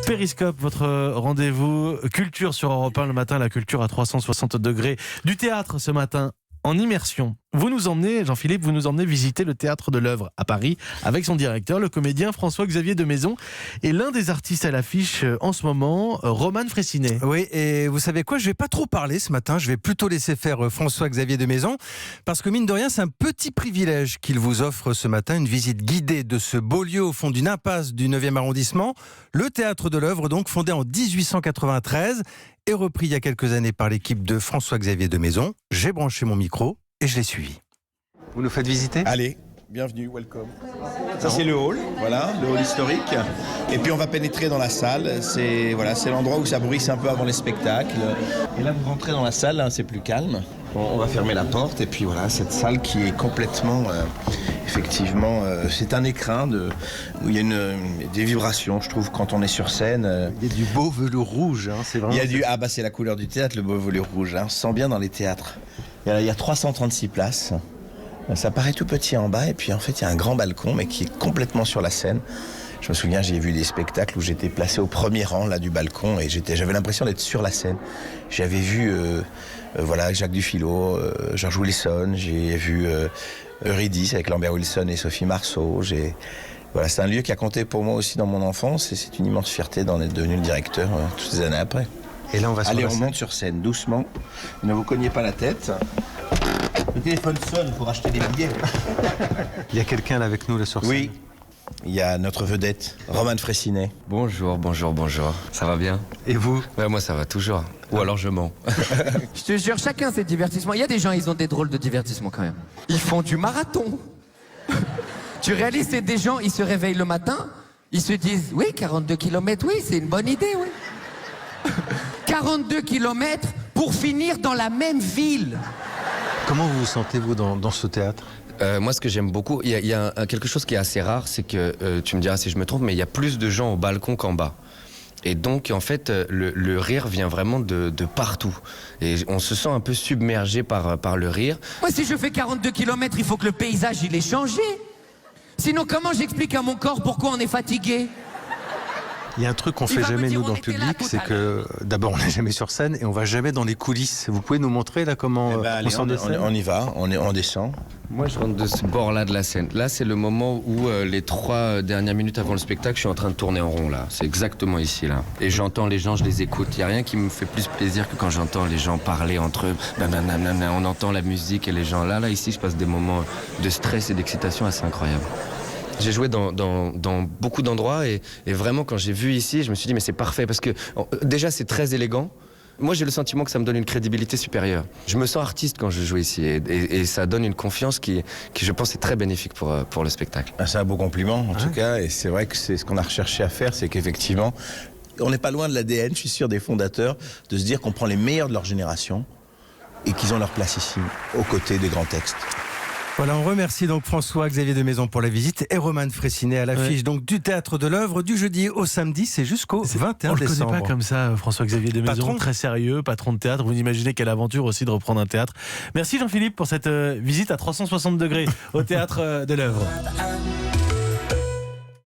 Périscope, votre rendez-vous culture sur Europe 1 le matin, la culture à 360 degrés. Du théâtre ce matin en immersion. Vous nous emmenez, Jean-Philippe, visiter le théâtre de l'Œuvre à Paris avec son directeur, le comédien François-Xavier de Maison, et l'un des artistes à l'affiche en ce moment, Roman Frécinet. Oui, et vous savez quoi, je vais pas trop parler ce matin, je vais plutôt laisser faire François-Xavier de Maison, parce que mine de rien, c'est un petit privilège qu'il vous offre ce matin, une visite guidée de ce beau lieu au fond d'une impasse du 9e arrondissement, le théâtre de l'Œuvre, donc fondé en 1893 et repris il y a quelques années par l'équipe de François-Xavier de Maison. J'ai branché mon micro et je l'ai suivi. Vous nous faites visiter ? Allez, bienvenue, welcome. Ça c'est le hall, voilà, le hall historique. Et puis on va pénétrer dans la salle. C'est l'endroit où ça bruisse un peu avant les spectacles. Et là vous rentrez dans la salle, là, c'est plus calme. On va fermer la porte et puis voilà, cette salle qui est complètement, effectivement, c'est un écrin où il y a des vibrations, je trouve, quand on est sur scène. Il y a du beau velours rouge, hein, c'est vraiment... c'est la couleur du théâtre, le beau velours rouge. Hein. On se sent bien dans les théâtres. Il y a 336 places. Ça paraît tout petit en bas et puis en fait il y a un grand balcon mais qui est complètement sur la scène. Je me souviens, j'ai vu des spectacles où j'étais placé au premier rang là du balcon et j'avais l'impression d'être sur la scène. J'avais vu Jacques Dufilot, George Wilson, j'ai vu Eurydice avec Lambert Wilson et Sophie Marceau. C'est un lieu qui a compté pour moi aussi dans mon enfance et c'est une immense fierté d'en être devenu le directeur toutes ces années après. Et là on monte sur scène doucement, ne vous cognez pas la tête. Le téléphone sonne pour acheter des billets. Il y a quelqu'un là avec nous là sur scène. Oui, il y a notre vedette, Roman Frécinet. Bonjour. Ça va bien? Et vous? Ouais, moi ça va toujours. Ou alors je mens. Je te jure, chacun ses divertissements. Il y a des gens, ils ont des drôles de divertissements quand même. Ils font du marathon. Tu réalises, c'est des gens, ils se réveillent le matin, ils se disent, oui, 42 km, oui, c'est une bonne idée, oui. 42 km pour finir dans la même ville. Comment vous vous sentez-vous dans ce théâtre ? Moi, ce que j'aime beaucoup, il y a quelque chose qui est assez rare, c'est que, tu me diras si je me trompe, mais il y a plus de gens au balcon qu'en bas. Et donc, en fait, le rire vient vraiment de partout. Et on se sent un peu submergé par le rire. Moi, si je fais 42 km, il faut que le paysage, il ait changé. Sinon, comment j'explique à mon corps pourquoi on est fatigué ? Il y a un truc qu'on fait jamais nous dans le public, c'est que d'abord on n'est jamais sur scène et on va jamais dans les coulisses. Vous pouvez nous montrer là comment on sort de scène ? On y va, on descend. Moi, je rentre de ce bord-là de la scène. Là, c'est le moment où les 3 dernières minutes avant le spectacle, je suis en train de tourner en rond là. C'est exactement ici là. Et j'entends les gens, je les écoute. Il n'y a rien qui me fait plus plaisir que quand j'entends les gens parler entre eux. On entend la musique et les gens là. Ici, je passe des moments de stress et d'excitation assez incroyables. J'ai joué dans beaucoup d'endroits et vraiment quand j'ai vu ici, je me suis dit mais c'est parfait parce que déjà c'est très élégant. Moi j'ai le sentiment que ça me donne une crédibilité supérieure. Je me sens artiste quand je joue ici et ça donne une confiance qui je pense est très bénéfique pour le spectacle. C'est un beau compliment en tout cas et c'est vrai que c'est ce qu'on a recherché à faire, c'est qu'effectivement on n'est pas loin de l'ADN, je suis sûr, des fondateurs, de se dire qu'on prend les meilleurs de leur génération et qu'ils ont leur place ici, aux côtés des grands textes. Voilà, on remercie donc François-Xavier de Maison pour la visite et Roman Frécinet à l'affiche donc du Théâtre de l'Œuvre du jeudi au samedi, c'est jusqu'au 21 On le décembre. connaît pas comme ça, François-Xavier de Maison, Patron. très sérieux, patron de théâtre. Vous imaginez quelle aventure aussi de reprendre un théâtre. Merci Jean-Philippe pour cette visite à 360 degrés au Théâtre de l'Œuvre.